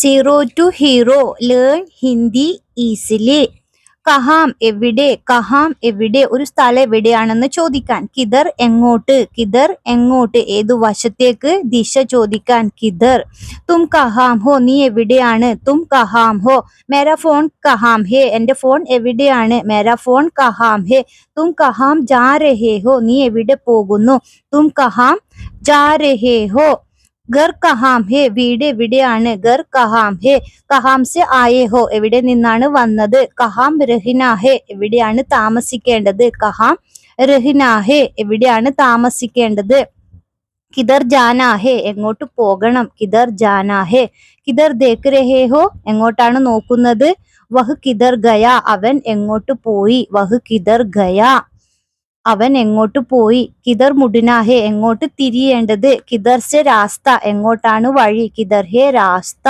Zero to hero learn Hindi easily. കഹാം എവിടെ, കഹാം എവിടെ, ഒരു സ്ഥലം എവിടെയാണെന്ന് ചോദിക്കാൻ. കിധർ എങ്ങോട്ട്, കിധർ എങ്ങോട്ട്, ഏതു വശത്തേക്ക്, ദിശ ചോദിക്കാൻ. കിധർ. തും കഹാം ഹോ, നീ എവിടെയാണ്. തും കഹാം ഹോ. മേരാ ഫോൺ കഹാം ഹേ, എന്റെ ഫോൺ എവിടെയാണ്. മേരാ ഫോൺ കഹാം ഹേ. തും കഹാം ജാ രഹേ ഹോ, നീ എവിടെ പോകുന്നു. തും കഹാം ജാ രഹേ ഹോ. ഘർ കഹാം ഹേ, വീട് എവിടെയാണ്. ഘർ കഹാം ഹേ. കഹാം സെ ആയേ ഹോ, എവിടെ നിന്നാണ് വന്നത്. കഹാം രഹ്നാ ഹേ, എവിടെയാണ് താമസിക്കേണ്ടത്. കഹാം രഹ്നാ ഹേ, എവിടെയാണ് താമസിക്കേണ്ടത്. കിധർ ജാനാ ഹേ, എങ്ങോട്ട് പോകണം. കിധർ ജാനാ ഹേ. കിധർ ദേഖ് രഹേ ഹോ, എങ്ങോട്ടാണ് നോക്കുന്നത്. വഹ് കിധർ ഗയാ, അവൻ എങ്ങോട്ട് പോയി. വഹ് കിധർ ഗയാ, അവൻ എങ്ങോട്ട് പോയി. കിധർ മുഡ്നാ ഹേ, എങ്ങോട്ട് തിരിയേണ്ടത്. കിധർ സെ രാസ്ത, എങ്ങോട്ടാണ് വഴി. കിധർ ഹേ രാസ്ത.